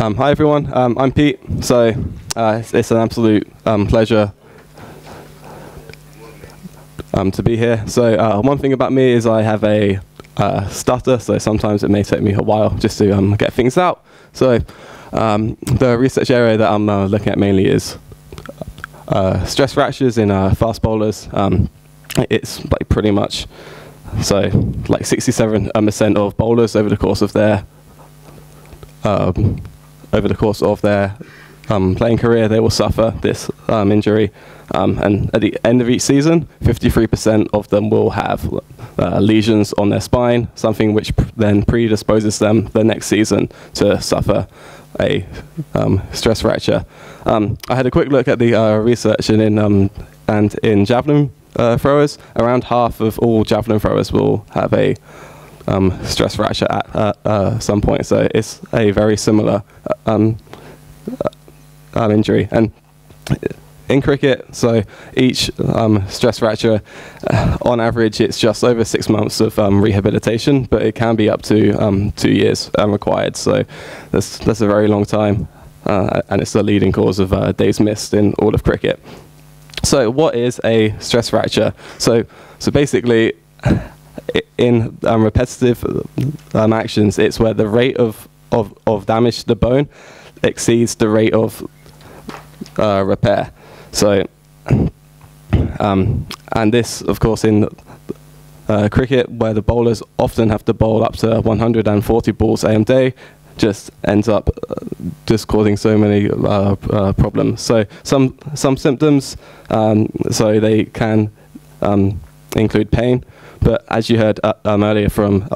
Hi everyone, I'm Pete. So it's an absolute pleasure to be here. So one thing about me is I have a stutter, so sometimes it may take me a while just to get things out. So the research area that I'm looking at mainly is stress fractures in fast bowlers. It's like pretty much, so like 67% of bowlers over the course of their playing career, they will suffer this injury, and at the end of each season, 53% of them will have lesions on their spine, something which then predisposes them the next season to suffer a stress fracture. I had a quick look at the research, and in javelin throwers, around half of all javelin throwers will have a stress fracture at some point. So it's a very similar injury. And in cricket, so each stress fracture, on average, it's just over 6 months of rehabilitation, but it can be up to 2 years required. So that's a very long time, and it's the leading cause of days missed in all of cricket. So what is a stress fracture? So basically, in repetitive actions, it's where the rate of damage to the bone exceeds the rate of repair. So, and this, of course, in cricket, where the bowlers often have to bowl up to 140 balls a day, just ends up just causing so many problems. So some symptoms, so they can include pain, but as you heard earlier from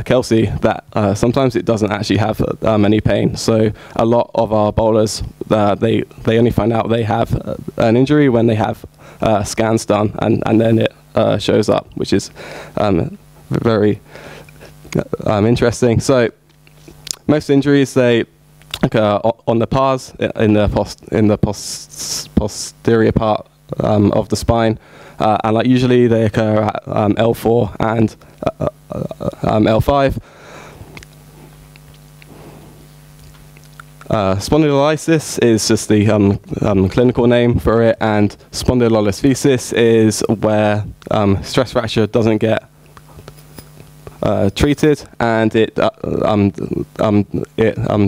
Kelsey, that sometimes it doesn't actually have any pain. So a lot of our bowlers, they only find out they have an injury when they have scans done, and then it shows up, which is very interesting. So most injuries, they occur on the pars, in the posterior part of the spine, and like usually they occur at L4 and L5. Spondylolysis is just the clinical name for it, and spondylolisthesis is where stress fracture doesn't get treated, and it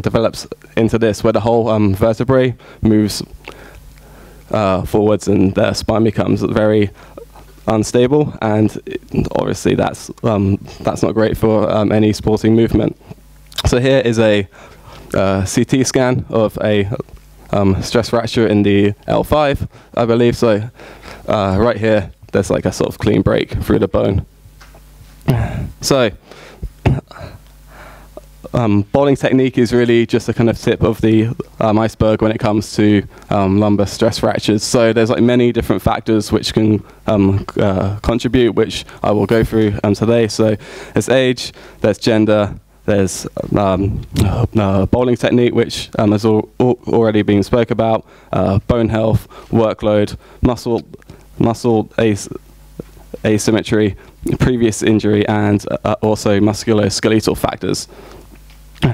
develops into this, where the whole vertebrae moves forwards and their spine becomes very unstable, and obviously that's not great for any sporting movement. So here is a CT scan of a stress fracture in the L5, I believe. So right here, there's like a sort of clean break through the bone. So bowling technique is really just a kind of tip of the iceberg when it comes to lumbar stress fractures. So there's like many different factors which can contribute, which I will go through today. So there's age, there's gender, there's bowling technique, which has already been spoke about, bone health, workload, muscle asymmetry, previous injury, and also musculoskeletal factors.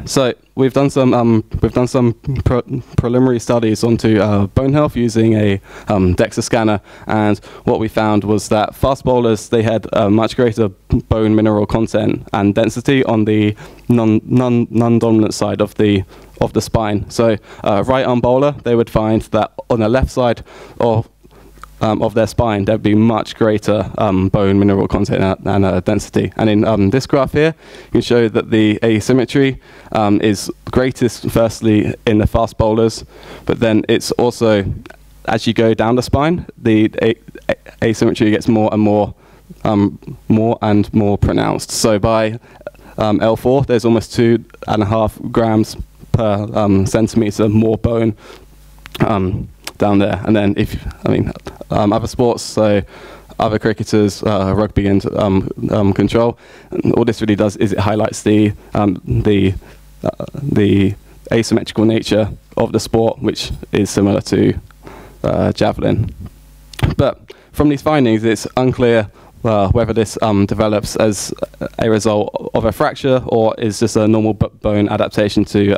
So we've done some preliminary studies onto bone health using a DEXA scanner, and what we found was that fast bowlers, they had much greater bone mineral content and density on the non-dominant side of the spine. So right arm bowler, they would find that on the left side of their spine, there'd be much greater bone mineral content and density. And in this graph here, you can show that the asymmetry is greatest firstly in the fast bowlers, but then it's also, as you go down the spine, the asymmetry gets more and more pronounced. So by L4, there's almost 2.5 grams per centimeter more bone down there. And then other sports, so other cricketers, rugby and control, all this really does is it highlights the asymmetrical nature of the sport, which is similar to javelin. But from these findings, it's unclear whether this develops as a result of a fracture or is just a normal bone adaptation to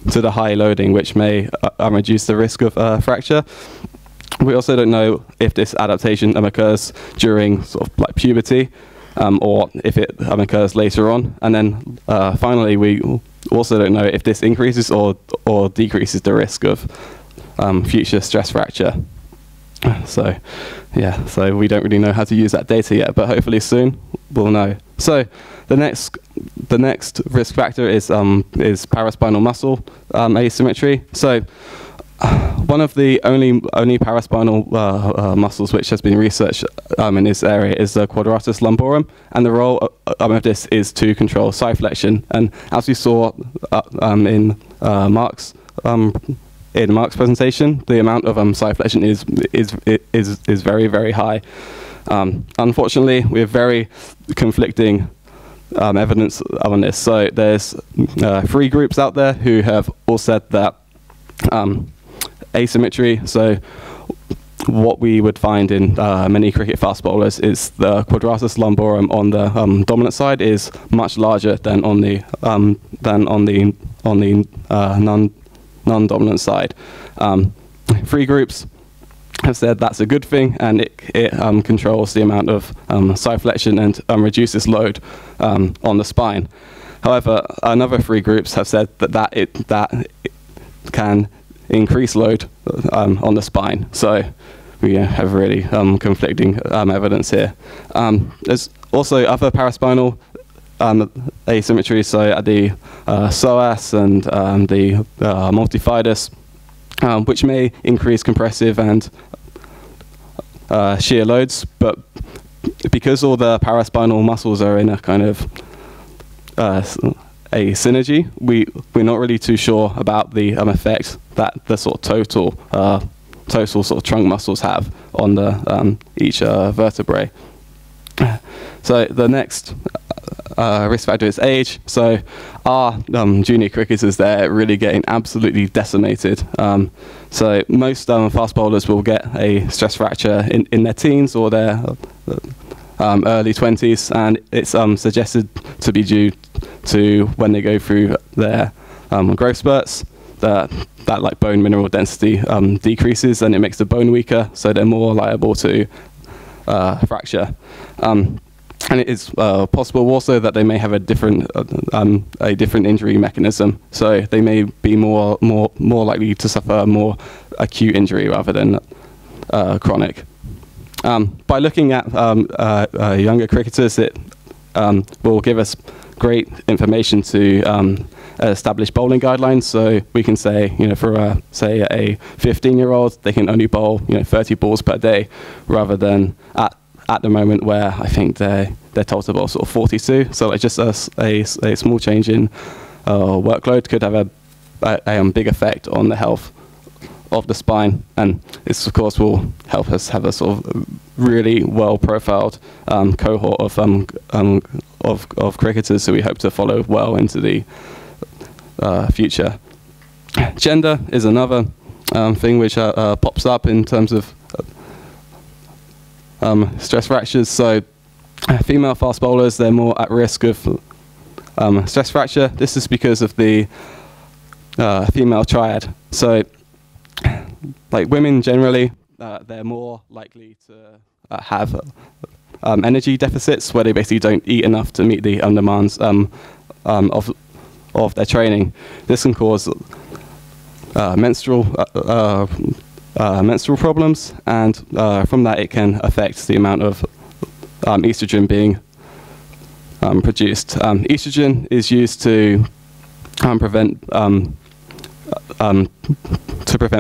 the high loading, which may reduce the risk of fracture. We also don't know if this adaptation occurs during sort of like puberty, or if it occurs later on. And then finally, we also don't know if this increases or decreases the risk of future stress fracture. So yeah, so we don't really know how to use that data yet, but hopefully soon we'll know. So the next risk factor is paraspinal muscle asymmetry. So one of the only paraspinal muscles which has been researched in this area is the quadratus lumborum, and the role of this is to control side flexion. And as we saw in Mark's presentation, the amount of side flexion is very, very high. Unfortunately, we have very conflicting evidence on this. So there's 3 groups out there who have all said that asymmetry, so what we would find in many cricket fast bowlers is the quadratus lumborum on the dominant side is much larger than on the non-dominant side. 3 groups have said that's a good thing, and it controls the amount of side flexion and reduces load on the spine. However, another 3 groups have said that it can increase load on the spine. So we have really conflicting evidence here. There's also other paraspinal asymmetry, so at the psoas and the multifidus, which may increase compressive and shear loads, but because all the paraspinal muscles are in a kind of a synergy, we're not really too sure about the effect that the sort of total sort of trunk muscles have on the each vertebrae. So the next risk factor is age. So our junior cricketers, they're really getting absolutely decimated. So most fast bowlers will get a stress fracture in their teens or their early 20s, and it's suggested to be due to when they go through their growth spurts, that like bone mineral density decreases, and it makes the bone weaker, so they're more liable to fracture. And it is possible also that they may have a different injury mechanism, so they may be more likely to suffer a more acute injury rather than chronic. By looking at younger cricketers, it will give us great information to establish bowling guidelines. So we can say, for say a 15-year-old, they can only bowl 30 balls per day, rather than at the moment where I think they're told to bowl sort of 42. So like just a small change in workload could have a big effect on the health of the spine, and this of course will help us have a sort of really well-profiled cohort of cricketers who we hope to follow well into the future. Gender is another thing which pops up in terms of stress fractures. So female fast bowlers, they're more at risk of stress fracture. This is because of the female triad. So like women generally, they're more likely to have energy deficits where they basically don't eat enough to meet the demands of their training. This can cause menstrual problems, and from that it can affect the amount of estrogen being produced. Estrogen is used to prevent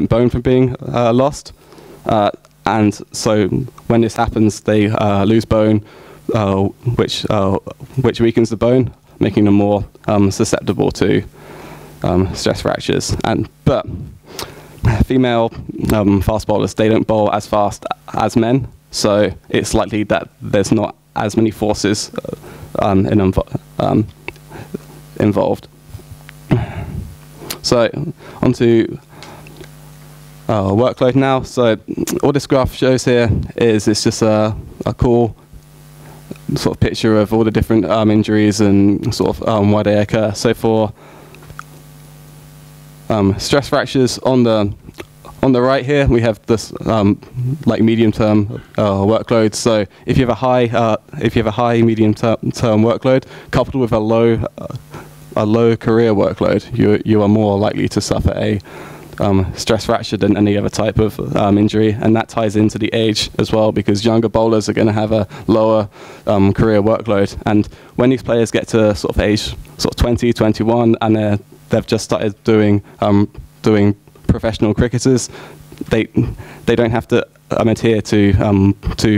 bone from being lost, and so when this happens, they lose bone, which weakens the bone, making them more susceptible to stress fractures. But female fast bowlers, they don't bowl as fast as men, so it's likely that there's not as many forces involved. So onto workload now. So all this graph shows here is it's just a cool sort of picture of all the different injuries and sort of why they occur. So for stress fractures on the right here, we have this like medium-term workload. So if you have a high medium-term workload coupled with a low career workload, you are more likely to suffer a stress fracture than any other type of injury, and that ties into the age as well, because younger bowlers are going to have a lower career workload. And when these players get to sort of age 20, 21, and they've just started doing professional cricketers, they don't have to adhere to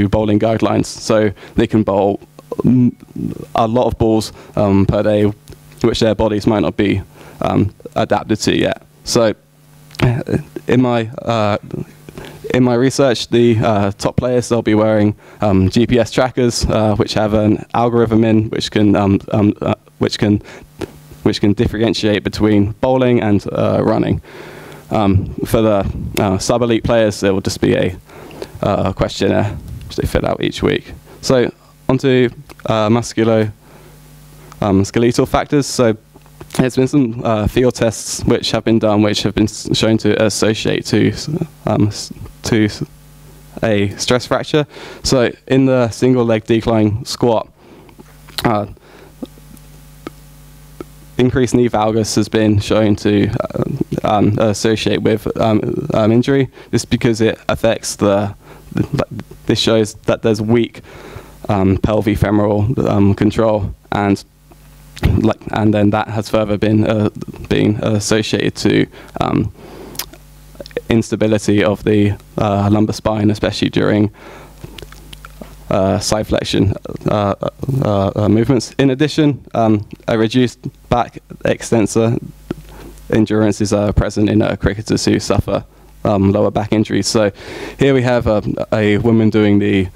bowling guidelines, so they can bowl a lot of balls per day, which their bodies might not be adapted to yet. So in my research, the top players, they'll be wearing GPS trackers, which have an algorithm in which can differentiate between bowling and running. For the sub-elite players, there will just be a questionnaire which they fill out each week. So onto musculoskeletal factors. So there's been some field tests which have been done, which have been shown to associate to a stress fracture. So in the single leg decline squat, increased knee valgus has been shown to associate with injury. This is because it affects this shows that there's weak pelvifemoral control, and then that has further been associated to instability of the lumbar spine, especially during side flexion movements. In addition, a reduced back extensor endurance is present in cricketers who suffer lower back injuries. So here we have a woman doing the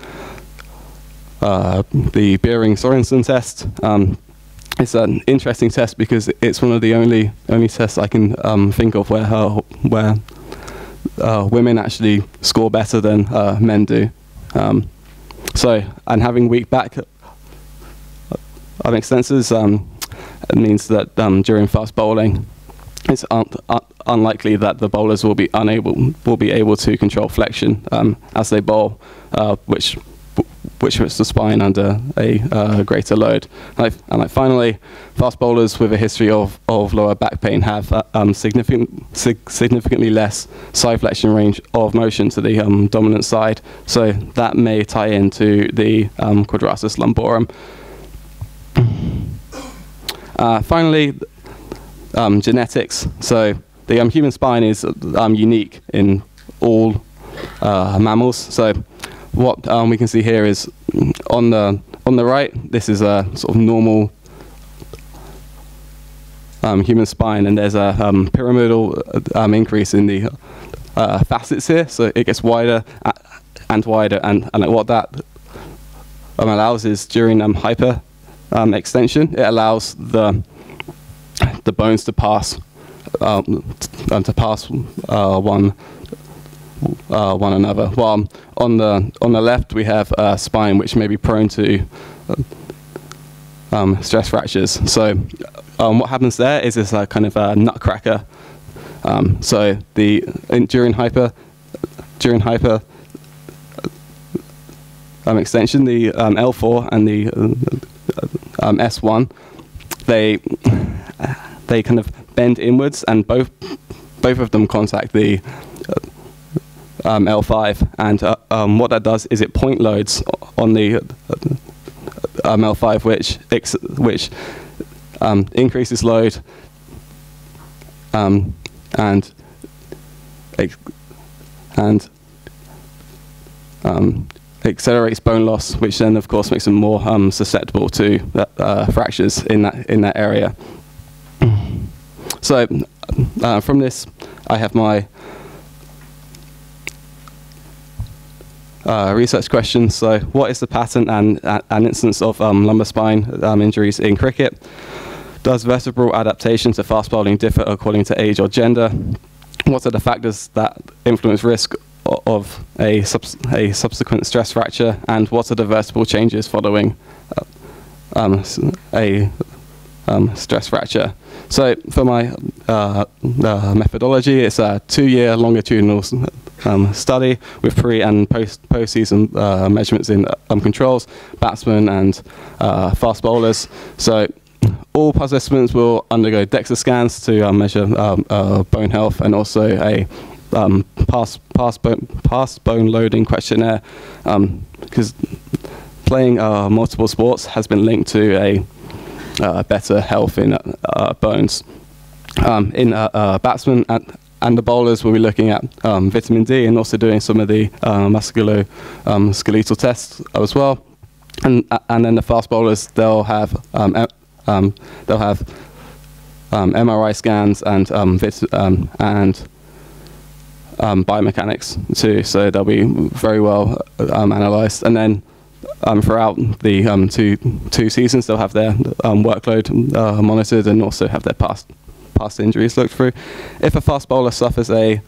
Beering-Sorensen test. It's an interesting test because it's one of the only tests I can think of where women actually score better than men do. And having weak back extensors means that during fast bowling, it's unlikely that the bowlers will be able to control flexion as they bowl, which puts the spine under a greater load. And finally, fast bowlers with a history of lower back pain have significantly less side flexion range of motion to the dominant side. So that may tie into the quadratus lumborum. Finally, genetics. So the human spine is unique in all mammals. So what we can see here is on the right, this is a sort of normal human spine, and there's a pyramidal increase in the facets here, so it gets wider and wider, and what that allows is during hyper extension, it allows the bones to pass one another. While on the left we have a spine which may be prone to stress fractures. So what happens there is this kind of a nutcracker. So during hyper extension, the L4 and the S1, they kind of bend inwards, and both of them contact the L5, and what that does is it point loads on the L5, which increases load and accelerates bone loss, which then of course makes them more susceptible to fractures in that area. So from this, I have my research questions. So what is the pattern and incidence of lumbar spine injuries in cricket? Does vertebral adaptation to fast bowling differ according to age or gender? what are the factors that influence risk of a subsequent stress fracture, and what are the reversible changes following a stress fracture. So for my methodology, it's a 2-year longitudinal study with pre- and post-season measurements in controls, batsmen and fast bowlers. So all participants will undergo DEXA scans to measure bone health, and also a past bone loading questionnaire, because playing multiple sports has been linked to a better health in bones. In batsmen and the bowlers, we'll be looking at vitamin D and also doing some of the musculoskeletal tests as well. And then the fast bowlers, they'll have MRI scans and biomechanics too. So they'll be very well analysed. And then throughout the two seasons, they'll have their workload monitored and also have their past injuries looked through. If a fast bowler suffers a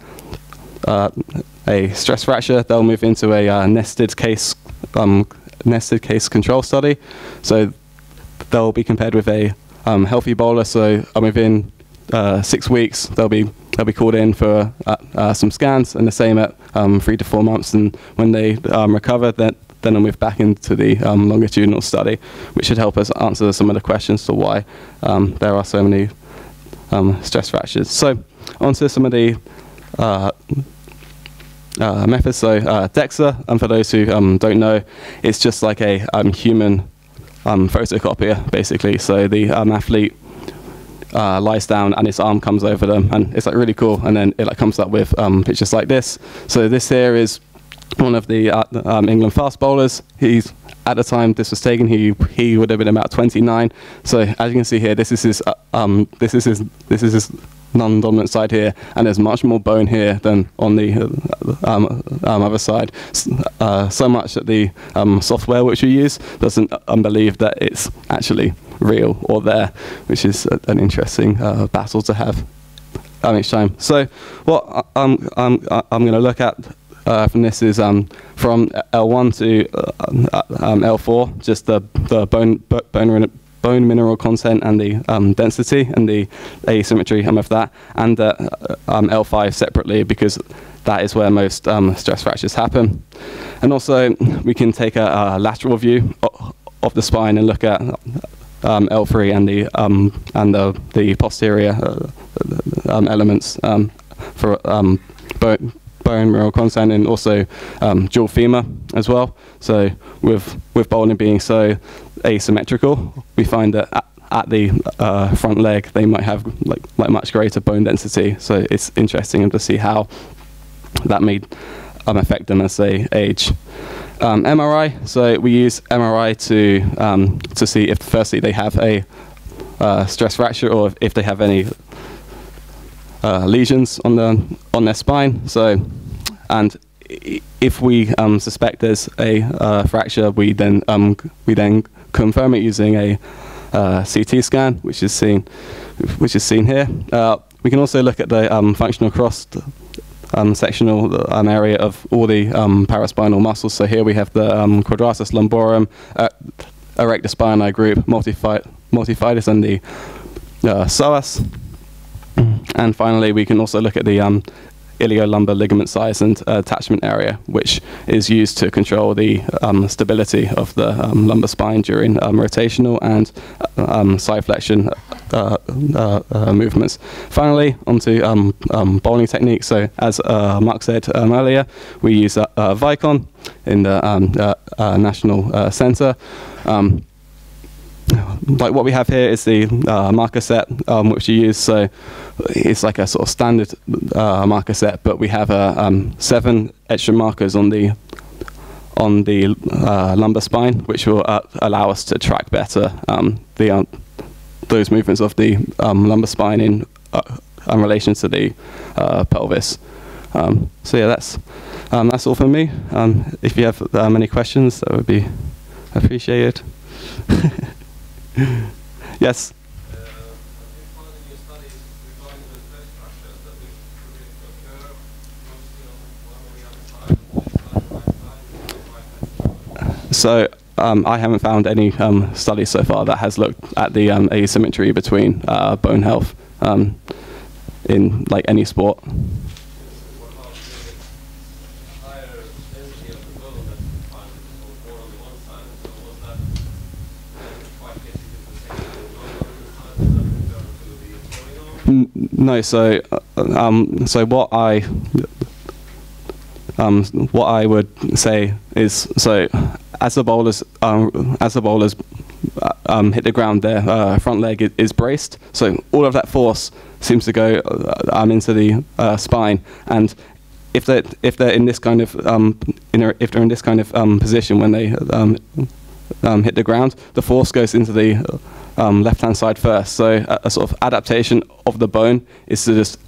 stress fracture, they'll move into a nested case control study. So they'll be compared with a healthy bowler. So within 6 weeks, they'll be called in for some scans, and the same at 3 to 4 months. And when they recover, then I'll move back into the longitudinal study, which should help us answer some of the questions to why there are so many stress fractures. So onto some of the methods. So DEXA, and for those who don't know, it's just like a human photocopier, basically. So the athlete lies down and his arm comes over them, and it's like really cool, and then it like comes up with pictures like this. So this here is one of the England fast bowlers. He's, at the time this was taken, he would have been about 29. So as you can see here, this is his non-dominant side here, and there's much more bone here than on the other side. So much that the software which we use doesn't believe that it's actually real or there, which is an interesting battle to have each time. So what I'm going to look at from this is from L1 to L4, just the bone mineral content and the density and the asymmetry of that, and L5 separately, because that is where most stress fractures happen. And also we can take a lateral view of the spine and look at L3 and the posterior elements for bone mineral content, and also dual femur as well. So with bowling being so asymmetrical, we find that at the front leg they might have like much greater bone density. So it's interesting to see how that may affect them as they age. MRI. So we use MRI to see if firstly they have a stress fracture, or if they have any lesions on their spine. So, and if we suspect there's a fracture, we then confirm it using a CT scan, which is seen here. We can also look at the functional cross sectional area of all the paraspinal muscles. So here we have the quadratus lumborum, erector spinae group, multifidus, and the psoas. And finally, we can also look at the iliolumbar ligament size and attachment area, which is used to control the stability of the lumbar spine during rotational and side flexion movements. Finally, onto bowling techniques. So as Mark said earlier, we use Vicon in the National Centre. Like what we have here is the marker set which you use. So it's like a sort of standard marker set, but we have 7 extra markers on the lumbar spine, which will allow us to track better those movements of the lumbar spine in relation to the pelvis. So yeah, that's all from me. If you have any questions, that would be appreciated. Yes. Have you found any studies regarding the stress fractures that we could So I haven't found any studies so far that has looked at the asymmetry between bone health in like any sport. No, so what I would say is, so as the bowlers hit the ground, their front leg is braced, so all of that force seems to go into the spine, and if they're in this kind of if they're in this kind of position when they hit the ground, the force goes into the left-hand side first. So a sort of adaptation of the bone is to just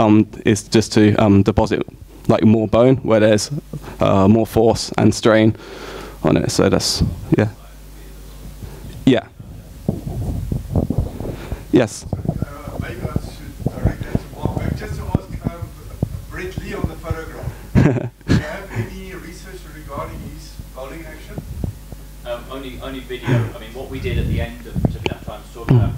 to deposit like more bone where there's more force and strain on it. So that's yeah. Yes. Maybe I should direct that to Mark, but just to ask Brett Lee on the photograph. Do you have any research regarding his bowling action? Only video. I mean, what we did at the end of took enough time to talk about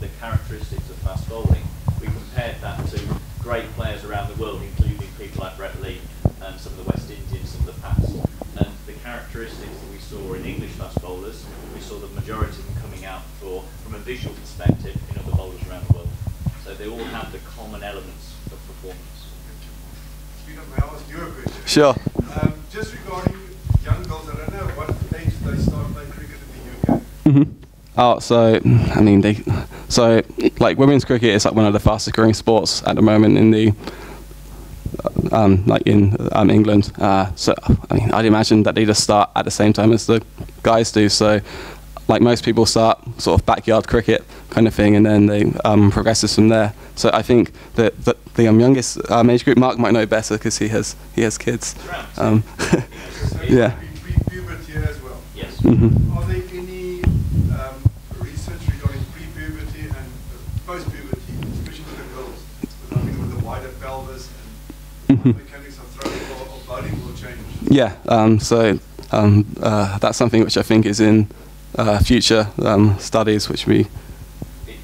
the characteristics of fast bowling. We compared that to great players around the world, including people like Brett Lee and some of the West Indians, some of the past. And the characteristics that we saw in English fast bowlers, we saw the majority of them coming out from a visual perspective in other bowlers around the world. So they all have the common elements of performance. Speaking of, may I ask you a question? Sure. Just regarding young girls, I don't know what age they start playing cricket in the UK. Mm-hmm. Oh, so I mean, like women's cricket is like one of the fastest growing sports at the moment in the like in England. So I mean, I'd imagine that they just start at the same time as the guys do. So like most people start sort of backyard cricket kind of thing, and then they progresses from there. So I think that the youngest age group, Mark might know better because he has kids. Yeah. Pre-puberty as well. Yes. Mm-hmm. Are there any research regarding pre-puberty and post-puberty, especially with the girls? Because I think with the wider pelvis and mechanics of throwing or bowling will change. Yeah. That's something which I think is in future studies, which we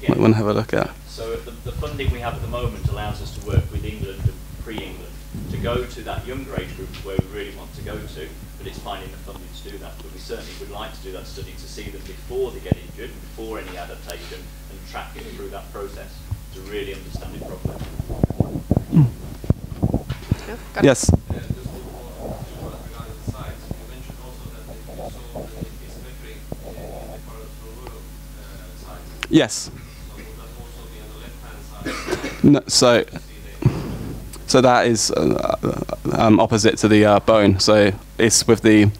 might want to have a look at. So the funding we have at the moment allows us to work with England and pre-England to go to that younger age group where we really want to go to, but it's finding the funding to do that. But we certainly would like to do that study to see them before they get injured, before any adaptation, and track it through that process to really understand it properly. Yes. Yes. No, so that is opposite to the bone. So it's with the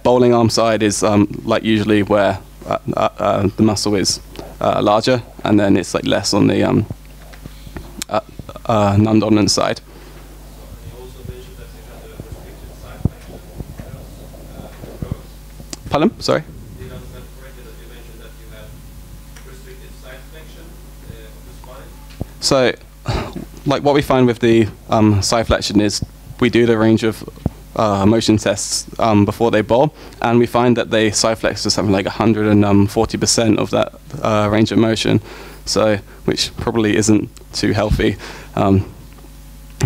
bowling arm side is like usually where the muscle is larger, and then it's like less on the non-dominant side. Pardon? Sorry. So, like what we find with the side flexion is we do the range of motion tests before they bowl, and we find that they side flex to something like 140% of that range of motion, so which probably isn't too healthy.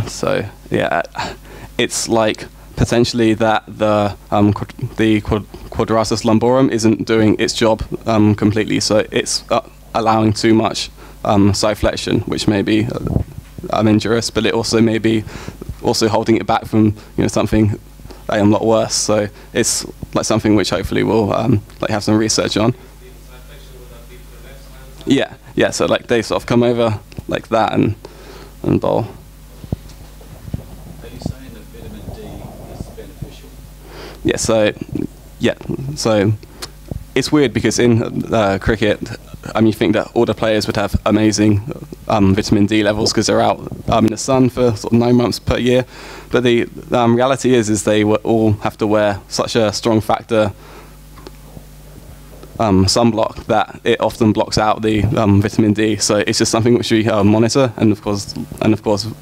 So yeah, it's like potentially that the quadratus lumborum isn't doing its job completely, so it's allowing too much side flexion, which may be injurious, but it also may be also holding it back from something a lot worse. So it's like something which hopefully we'll like have some research on. Yeah. So like they sort of come over like that and bowl. Are you saying that vitamin D is beneficial? Yeah. So it's weird because in cricket, you think that all the players would have amazing vitamin D levels because they're out in the sun for sort of 9 months per year, but the reality is they all have to wear such a strong factor sunblock that it often blocks out the vitamin D. So it's just something which we monitor, and of course,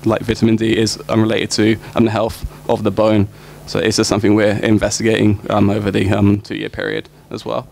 like vitamin D is related to the health of the bone So it's just something we're investigating over the 2-year period as well.